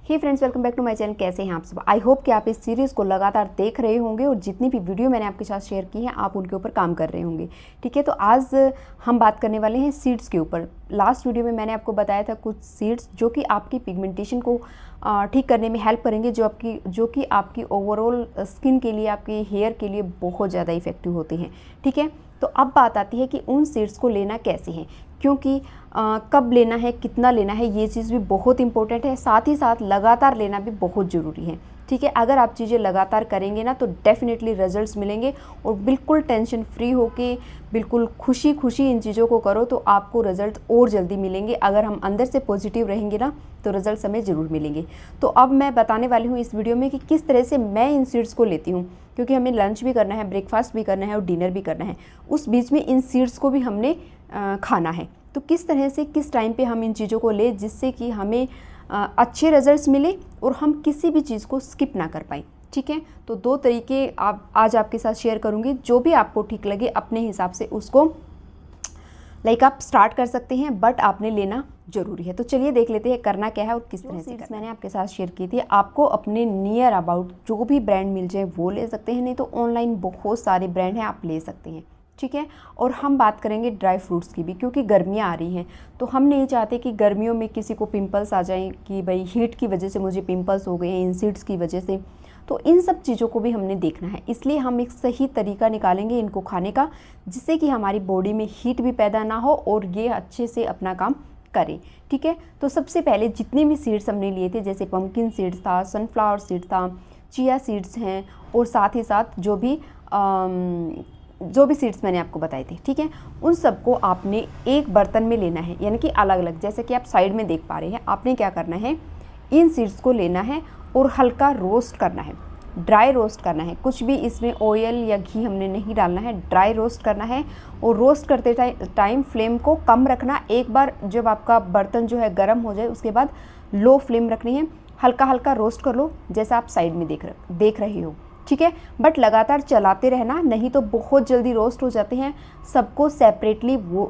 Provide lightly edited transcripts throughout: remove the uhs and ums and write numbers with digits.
Hey friends, welcome back to my channel. कैसे हैं आप सब? आई होप कि आप इस सीरीज़ को लगातार देख रहे होंगे और जितनी भी वीडियो मैंने आपके साथ शेयर की है आप उनके ऊपर काम कर रहे होंगे। ठीक है, तो आज हम बात करने वाले हैं सीड्स के ऊपर। लास्ट वीडियो में मैंने आपको बताया था कुछ सीड्स जो कि आपकी पिगमेंटेशन को ठीक करने में हेल्प करेंगे, जो कि आपकी ओवरऑल स्किन के लिए, आपके हेयर के लिए बहुत ज़्यादा इफेक्टिव होते हैं। ठीक है, तो अब बात आती है कि उन सीड्स को लेना कैसे है, क्योंकि कब लेना है, कितना लेना है, ये चीज़ भी बहुत इंपॉर्टेंट है। साथ ही साथ लगातार लेना भी बहुत ज़रूरी है। ठीक है, अगर आप चीज़ें लगातार करेंगे ना तो डेफिनेटली रिजल्ट्स मिलेंगे और बिल्कुल टेंशन फ्री होके बिल्कुल खुशी खुशी इन चीज़ों को करो तो आपको रिजल्ट और जल्दी मिलेंगे। अगर हम अंदर से पॉजिटिव रहेंगे ना तो रिजल्ट हमें ज़रूर मिलेंगे। तो अब मैं बताने वाली हूँ इस वीडियो में कि किस तरह से मैं इन सीड्स को लेती हूँ, क्योंकि हमें लंच भी करना है, ब्रेकफास्ट भी करना है और डिनर भी करना है। उस बीच में इन सीड्स को भी हमने खाना है। तो किस तरह से किस टाइम पे हम इन चीज़ों को लें जिससे कि हमें अच्छे रिजल्ट्स मिले और हम किसी भी चीज़ को स्किप ना कर पाएँ। ठीक है, तो दो तरीके आज आपके साथ शेयर करूँगी, जो भी आपको ठीक लगे अपने हिसाब से उसको आप स्टार्ट कर सकते हैं, बट आपने लेना ज़रूरी है। तो चलिए देख लेते हैं करना क्या है और किस तरह से। मैंने आपके साथ शेयर की थी, आपको अपने नियर अबाउट जो भी ब्रांड मिल जाए वो ले सकते हैं, नहीं तो ऑनलाइन बहुत सारे ब्रांड हैं, आप ले सकते हैं। ठीक है, और हम बात करेंगे ड्राई फ्रूट्स की भी, क्योंकि गर्मियाँ आ रही हैं तो हम नहीं चाहते कि गर्मियों में किसी को पिंपल्स आ जाएं कि भाई हीट की वजह से मुझे पिंपल्स हो गए हैं इन सीड्स की वजह से। तो इन सब चीज़ों को भी हमने देखना है, इसलिए हम एक सही तरीका निकालेंगे इनको खाने का, जिससे कि हमारी बॉडी में हीट भी पैदा ना हो और ये अच्छे से अपना काम करें। ठीक है, तो सबसे पहले जितने भी सीड्स हमने लिए थे, जैसे पम्पकिन सीड्स था, सनफ्लावर सीड्स था, चिया सीड्स हैं और साथ ही साथ जो भी सीड्स मैंने आपको बताए थे। ठीक है, उन सबको आपने एक बर्तन में लेना है, यानी कि अलग अलग, जैसे कि आप साइड में देख पा रहे हैं। आपने क्या करना है, इन सीड्स को लेना है और हल्का रोस्ट करना है, ड्राई रोस्ट करना है। कुछ भी इसमें ऑयल या घी हमने नहीं डालना है, ड्राई रोस्ट करना है। और रोस्ट करते टाइम फ्लेम को कम रखना। एक बार जब आपका बर्तन जो है गर्म हो जाए उसके बाद लो फ्लेम रखनी है, हल्का हल्का रोस्ट कर लो, जैसा आप साइड में देख रहे हो। ठीक है, बट लगातार चलाते रहना, नहीं तो बहुत जल्दी रोस्ट हो जाते हैं। सबको सेपरेटली वो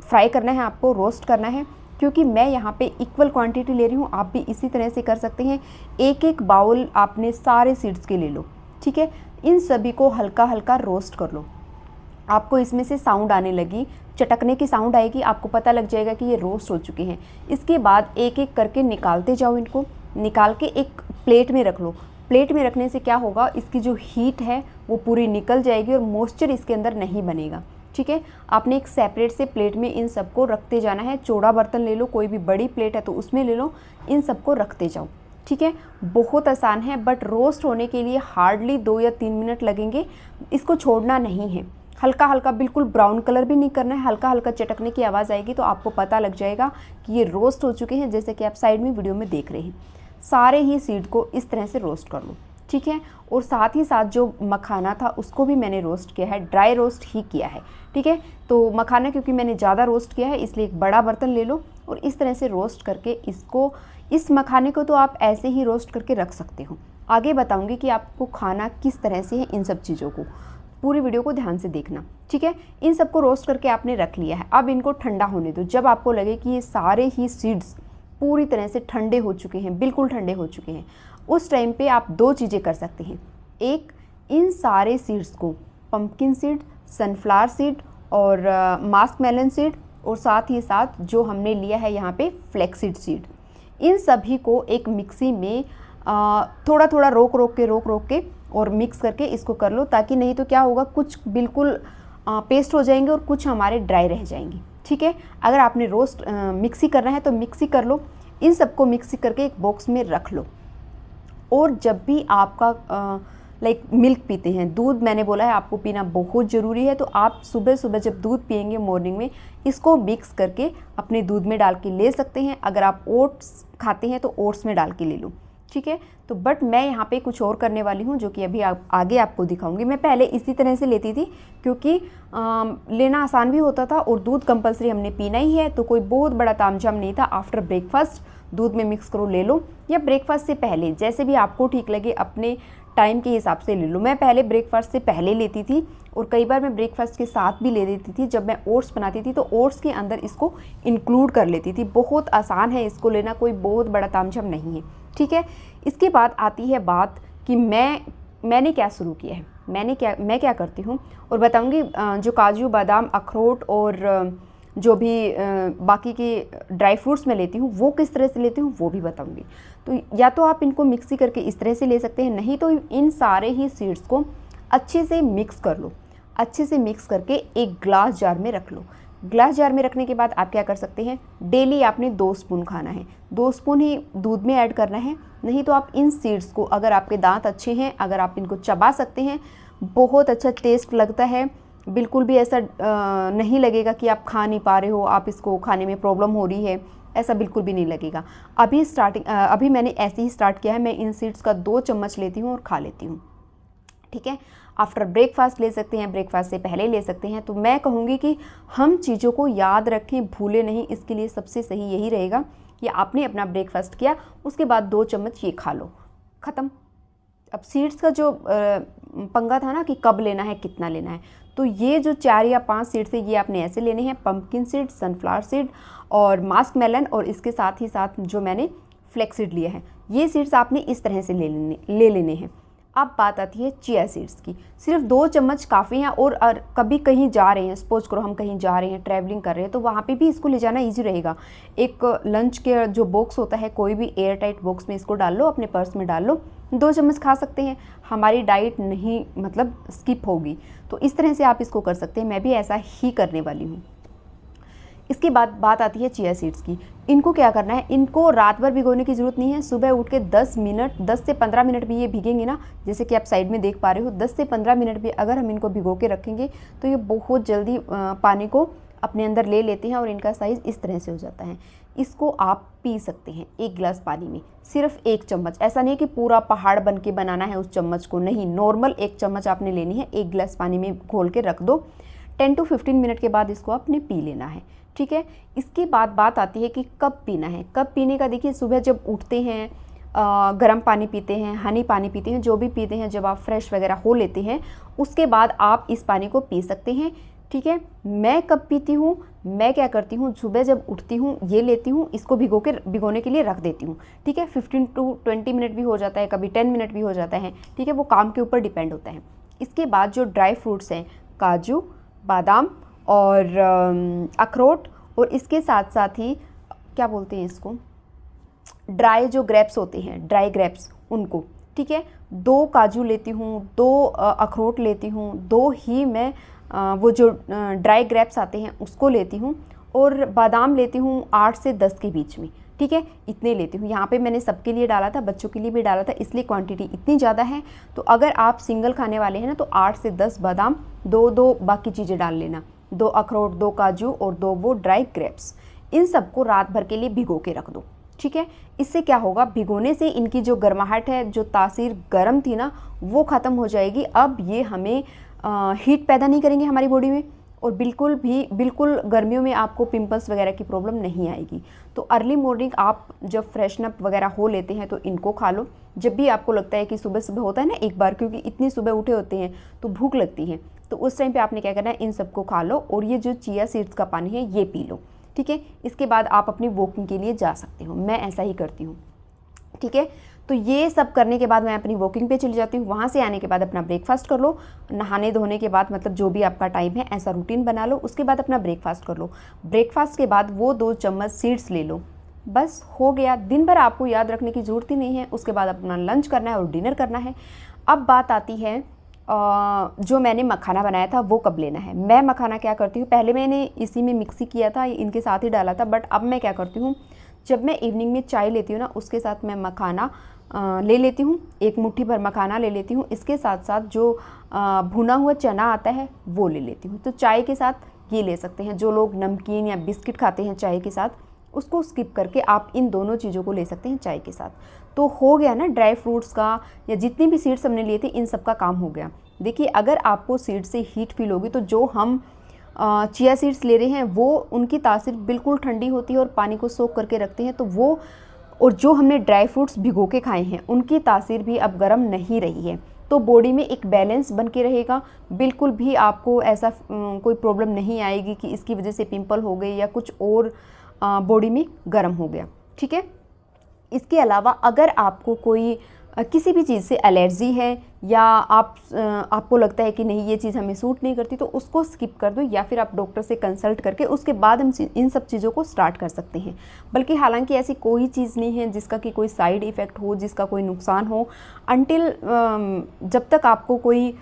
फ्राई करना है, आपको रोस्ट करना है, क्योंकि मैं यहाँ पे इक्वल क्वांटिटी ले रही हूँ। आप भी इसी तरह से कर सकते हैं। एक एक बाउल आपने सारे सीड्स के ले लो। ठीक है, इन सभी को हल्का हल्का रोस्ट कर लो। आपको इसमें से साउंड आने लगी, चटकने की साउंड आएगी, आपको पता लग जाएगा कि ये रोस्ट हो चुके हैं। इसके बाद एक एक करके निकालते जाओ, इनको निकाल के एक प्लेट में रख लो। प्लेट में रखने से क्या होगा, इसकी जो हीट है वो पूरी निकल जाएगी और मॉइस्चर इसके अंदर नहीं बनेगा। ठीक है, आपने एक सेपरेट से प्लेट में इन सबको रखते जाना है। चौड़ा बर्तन ले लो, कोई भी बड़ी प्लेट है तो उसमें ले लो, इन सबको रखते जाओ। ठीक है, बहुत आसान है, बट रोस्ट होने के लिए हार्डली 2 या 3 मिनट लगेंगे। इसको छोड़ना नहीं है, हल्का हल्का, बिल्कुल ब्राउन कलर भी नहीं करना है, हल्का हल्का चटकने की आवाज़ आएगी तो आपको पता लग जाएगा कि ये रोस्ट हो चुके हैं, जैसे कि आप साइड में वीडियो में देख रहे हैं। सारे ही सीड को इस तरह से रोस्ट कर लो। ठीक है, और साथ ही साथ जो मखाना था उसको भी मैंने रोस्ट किया है, ड्राई रोस्ट ही किया है। ठीक है, तो मखाना क्योंकि मैंने ज़्यादा रोस्ट किया है इसलिए एक बड़ा बर्तन ले लो और इस तरह से रोस्ट करके इस मखाने को तो आप ऐसे ही रोस्ट करके रख सकते हो। आगे बताऊंगी कि आपको खाना किस तरह से है इन सब चीज़ों को, पूरी वीडियो को ध्यान से देखना। ठीक है, इन सबको रोस्ट करके आपने रख लिया है। अब इनको ठंडा होने दो। जब आपको लगे कि ये सारे ही सीड्स पूरी तरह से ठंडे हो चुके हैं, बिल्कुल ठंडे हो चुके हैं, उस टाइम पे आप 2 चीज़ें कर सकते हैं। एक, इन सारे सीड्स को, पम्पकिन सीड, सनफ्लावर सीड और मास्क मेलन सीड और साथ ही साथ जो हमने लिया है यहाँ पे फ्लैक्सीड सीड, इन सभी को एक मिक्सी में थोड़ा थोड़ा रोक रोक के और मिक्स करके इसको कर लो, ताकि नहीं तो क्या होगा, कुछ बिल्कुल पेस्ट हो जाएंगे और कुछ हमारे ड्राई रह जाएंगे। ठीक है, अगर आपने मिक्सी करना है तो मिक्सी कर लो। इन सबको मिक्सी करके एक बॉक्स में रख लो। और जब भी आपका मिल्क पीते हैं, दूध मैंने बोला है आपको पीना बहुत ज़रूरी है, तो आप सुबह सुबह जब दूध पियेंगे मॉर्निंग में, इसको मिक्स करके अपने दूध में डाल के ले सकते हैं। अगर आप ओट्स खाते हैं तो ओट्स में डाल के ले लो। ठीक है, तो बट मैं यहाँ पे कुछ और करने वाली हूँ, जो कि अभी आगे आपको दिखाऊंगी। मैं पहले इसी तरह से लेती थी, क्योंकि लेना आसान भी होता था और दूध कंपलसरी हमने पीना ही है, तो कोई बहुत बड़ा तामझाम नहीं था। आफ्टर ब्रेकफास्ट दूध में मिक्स करो, ले लो, या ब्रेकफास्ट से पहले, जैसे भी आपको ठीक लगे, अपने टाइम के हिसाब से ले लो। मैं पहले ब्रेकफास्ट से पहले लेती थी और कई बार मैं ब्रेकफास्ट के साथ भी ले लेती थी। जब मैं ओट्स बनाती थी तो ओट्स के अंदर इसको इंक्लूड कर लेती थी। बहुत आसान है इसको लेना, कोई बहुत बड़ा तामझाम नहीं है, ठीक है। इसके बाद आती है बात कि मैंने क्या शुरू किया है, मैं क्या करती हूँ, और बताऊँगी जो काजू बादाम अखरोट और जो भी बाकी के ड्राई फ्रूट्स मैं लेती हूँ वो किस तरह से लेती हूँ वो भी बताऊँगी। तो या तो आप इनको मिक्सी करके इस तरह से ले सकते हैं, नहीं तो इन सारे ही सीड्स को अच्छे से मिक्स कर लो। अच्छे से मिक्स करके एक ग्लास जार में रख लो। ग्लास जार में रखने के बाद आप क्या कर सकते हैं, डेली आपने 2 स्पून खाना है, 2 स्पून ही दूध में ऐड करना है। नहीं तो आप इन सीड्स को, अगर आपके दांत अच्छे हैं, अगर आप इनको चबा सकते हैं, बहुत अच्छा टेस्ट लगता है। बिल्कुल भी ऐसा नहीं लगेगा कि आप खा नहीं पा रहे हो, आप इसको खाने में प्रॉब्लम हो रही है, ऐसा बिल्कुल भी नहीं लगेगा। अभी मैंने ऐसे ही स्टार्ट किया है। मैं इन सीड्स का 2 चम्मच लेती हूँ और खा लेती हूँ, ठीक है। आफ्टर ब्रेकफास्ट ले सकते हैं, ब्रेकफास्ट से पहले ले सकते हैं। तो मैं कहूँगी कि हम चीज़ों को याद रखें, भूले नहीं। इसके लिए सबसे सही यही रहेगा कि आपने अपना ब्रेकफास्ट किया, उसके बाद 2 चम्मच ये खा लो, ख़त्म। अब सीड्स का जो पंगा था ना कि कब लेना है, कितना लेना है, तो ये जो 4 या 5 सीड्स है ये आपने ऐसे लेने हैं, पंपकिन सीड, सनफ्लावर सीड और मास्क मेलन, और इसके साथ ही साथ जो मैंने फ्लेक्स सीड लिया है, ये सीड्स आपने इस तरह से ले लेने हैं। अब बात आती है चिया सीड्स की। सिर्फ 2 चम्मच काफ़ी हैं। और कभी कहीं जा रहे हैं, सपोज करो हम कहीं जा रहे हैं, ट्रैवलिंग कर रहे हैं, तो वहाँ पे भी इसको ले जाना इजी रहेगा। एक लंच के जो बॉक्स होता है, कोई भी एयर टाइट बॉक्स में इसको डाल लो, अपने पर्स में डाल लो, 2 चम्मच खा सकते हैं। हमारी डाइट नहीं मतलब स्किप होगी। तो इस तरह से आप इसको कर सकते हैं। मैं भी ऐसा ही करने वाली हूँ। इसके बाद बात आती है चिया सीड्स की। इनको क्या करना है, इनको रात भर भिगोने की ज़रूरत नहीं है। सुबह उठ के 10 से 15 मिनट भी ये भीगेंगे ना, जैसे कि आप साइड में देख पा रहे हो, 10 से 15 मिनट भी अगर हम इनको भिगो के रखेंगे तो ये बहुत जल्दी पानी को अपने अंदर ले लेते हैं और इनका साइज़ इस तरह से हो जाता है। इसको आप पी सकते हैं 1 गिलास पानी में, सिर्फ 1 चम्मच। ऐसा नहीं कि पूरा पहाड़ बन के बनाना है उस चम्मच को, नहीं, नॉर्मल 1 चम्मच आपने लेनी है। 1 गिलास पानी में घोल के रख दो। 10 to 15 मिनट के बाद इसको आपने पी लेना है, ठीक है। इसके बाद बात आती है कि कब पीना है। कब पीने का, देखिए सुबह जब उठते हैं गर्म पानी पीते हैं, हनी पानी पीते हैं, जो भी पीते हैं, जब आप फ्रेश वगैरह हो लेते हैं उसके बाद आप इस पानी को पी सकते हैं, ठीक है। मैं कब पीती हूँ, मैं क्या करती हूँ, सुबह जब उठती हूँ ये लेती हूँ, इसको भिगोने के लिए रख देती हूँ, ठीक है। 15 to 20 मिनट भी हो जाता है, कभी 10 मिनट भी हो जाता है, ठीक है, वो काम के ऊपर डिपेंड होता है। इसके बाद जो ड्राई फ्रूट्स हैं, काजू बादाम और अखरोट, और इसके साथ साथ ही क्या बोलते हैं इसको, ड्राई जो ग्रेप्स होते हैं, ड्राई ग्रेप्स, उनको, ठीक है। 2 काजू लेती हूँ, 2 अखरोट लेती हूँ, 2 ही मैं वो जो ड्राई ग्रेप्स आते हैं उसको लेती हूँ, और बादाम लेती हूँ 8 से 10 के बीच में, ठीक है, इतने लेती हूँ। यहाँ पे मैंने सबके लिए डाला था, बच्चों के लिए भी डाला था, इसलिए क्वांटिटी इतनी ज़्यादा है। तो अगर आप सिंगल खाने वाले हैं ना तो 8 से 10 बादाम, 2 बाकी चीज़ें डाल लेना, 2 अखरोट, 2 काजू और 2 वो ड्राई ग्रेप्स। इन सबको रात भर के लिए भिगो के रख दो, ठीक है। इससे क्या होगा, भिगोने से इनकी जो गर्माहट है, जो तासीर गर्म थी ना, वो ख़त्म हो जाएगी। अब ये हमें हीट पैदा नहीं करेंगे हमारी बॉडी में, और बिल्कुल गर्मियों में आपको पिंपल्स वगैरह की प्रॉब्लम नहीं आएगी। तो अर्ली मॉर्निंग आप जब फ्रेशन अप वगैरह हो लेते हैं तो इनको खा लो। जब भी आपको लगता है कि सुबह सुबह होता है ना एक बार, क्योंकि इतनी सुबह उठे होते हैं तो भूख लगती है, तो उस टाइम पे आपने क्या करना है, इन सबको खा लो और ये जो चिया सीड्स का पानी है ये पी लो, ठीक है। इसके बाद आप अपनी वॉकिंग के लिए जा सकते हो, मैं ऐसा ही करती हूँ, ठीक है। तो ये सब करने के बाद मैं अपनी वॉकिंग पे चली जाती हूँ। वहाँ से आने के बाद अपना ब्रेकफास्ट कर लो, नहाने धोने के बाद, मतलब जो भी आपका टाइम है ऐसा रूटीन बना लो। उसके बाद अपना ब्रेकफास्ट कर लो। ब्रेकफास्ट के बाद वो 2 चम्मच सीड्स ले लो, बस हो गया। दिन भर आपको याद रखने की ज़रूरत ही नहीं है। उसके बाद अपना लंच करना है और डिनर करना है। अब बात आती है जो मैंने मखाना बनाया था वो कब लेना है। मैं मखाना क्या करती हूँ, पहले मैंने इसी में मिक्सी किया था, इनके साथ ही डाला था, बट अब मैं क्या करती हूँ, जब मैं इवनिंग में चाय लेती हूँ ना, उसके साथ मैं मखाना ले लेती हूँ, 1 मुट्ठी भर मखाना ले लेती हूँ। इसके साथ साथ जो भुना हुआ चना आता है वो ले लेती हूँ। तो चाय के साथ ये ले सकते हैं। जो लोग नमकीन या बिस्किट खाते हैं चाय के साथ, उसको स्किप करके आप इन दोनों चीज़ों को ले सकते हैं चाय के साथ। तो हो गया ना, ड्राई फ्रूट्स का या जितनी भी सीड्स हमने लिए थे इन सब का काम हो गया। देखिए, अगर आपको सीड से हीट फील होगी तो जो हम चिया सीड्स ले रहे हैं वो, उनकी तासीर बिल्कुल ठंडी होती है और पानी को सोख करके रखते हैं, तो वो, और जो हमने ड्राई फ्रूट्स भिगो के खाए हैं उनकी तासीर भी अब गर्म नहीं रही है। तो बॉडी में एक बैलेंस बन के रहेगा। बिल्कुल भी आपको ऐसा कोई प्रॉब्लम नहीं आएगी कि इसकी वजह से पिंपल हो गए या कुछ और बॉडी में गर्म हो गया, ठीक है। इसके अलावा अगर आपको कोई किसी भी चीज़ से एलर्जी है या आपको लगता है कि नहीं ये चीज़ हमें सूट नहीं करती, तो उसको स्किप कर दो या फिर आप डॉक्टर से कंसल्ट करके उसके बाद हम इन सब चीज़ों को स्टार्ट कर सकते हैं। बल्कि हालांकि ऐसी कोई चीज़ नहीं है जिसका कि कोई साइड इफ़ेक्ट हो, जिसका कोई नुकसान हो, अनटिल जब तक आपको कोई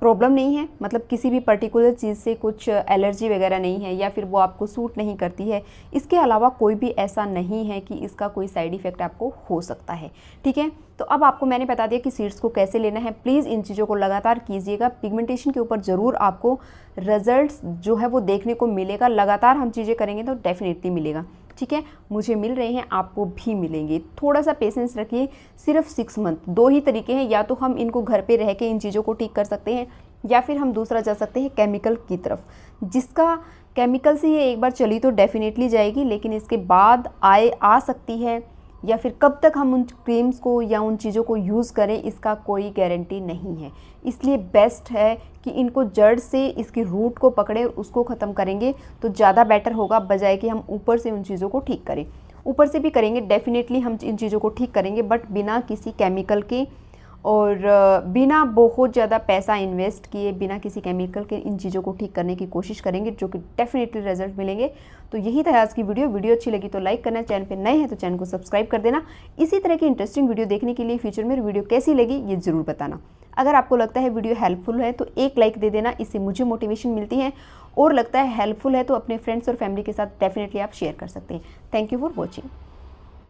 प्रॉब्लम नहीं है, मतलब किसी भी पर्टिकुलर चीज़ से कुछ एलर्जी वगैरह नहीं है या फिर वो आपको सूट नहीं करती है, इसके अलावा कोई भी ऐसा नहीं है कि इसका कोई साइड इफ़ेक्ट आपको हो सकता है, ठीक है। तो अब आपको मैंने बता दिया कि सीड्स को कैसे लेना है। प्लीज़ इन चीज़ों को लगातार कीजिएगा। पिगमेंटेशन के ऊपर ज़रूर आपको रिजल्ट्स जो है वो देखने को मिलेगा। लगातार हम चीज़ें करेंगे तो डेफिनेटली मिलेगा, ठीक है। मुझे मिल रहे हैं, आपको भी मिलेंगे। थोड़ा सा पेशेंस रखिए। सिर्फ 6 मंथ। 2 ही तरीके हैं, या तो हम इनको घर पे रह के इन चीज़ों को ठीक कर सकते हैं या फिर हम दूसरा जा सकते हैं केमिकल की तरफ, जिसका केमिकल से ये एक बार चली तो डेफिनेटली जाएगी, लेकिन इसके बाद आ सकती है या फिर कब तक हम उन क्रीम्स को या उन चीज़ों को यूज़ करें इसका कोई गारंटी नहीं है। इसलिए बेस्ट है कि इनको जड़ से इसकी रूट को पकड़े, उसको ख़त्म करेंगे तो ज़्यादा बेटर होगा, बजाय कि हम ऊपर से उन चीज़ों को ठीक करें। ऊपर से भी करेंगे, डेफिनेटली हम इन चीज़ों को ठीक करेंगे, बट बिना किसी केमिकल के और बिना बहुत ज़्यादा पैसा इन्वेस्ट किए, बिना किसी केमिकल के इन चीज़ों को ठीक करने की कोशिश करेंगे, जो कि डेफिनेटली रिजल्ट मिलेंगे। तो यही था आज की वीडियो अच्छी लगी तो लाइक करना, चैनल पे नए हैं तो चैनल को सब्सक्राइब कर देना। इसी तरह की इंटरेस्टिंग वीडियो देखने के लिए फ्यूचर में वीडियो कैसी लगी ये ज़रूर बताना। अगर आपको लगता है वीडियो हेल्पफुल है तो एक लाइक दे देना, इससे मुझे मोटिवेशन मिलती है, और लगता है हेल्पफुल है तो अपने फ्रेंड्स और फैमिली के साथ डेफिनेटली आप शेयर कर सकते हैं। Thank you for watching.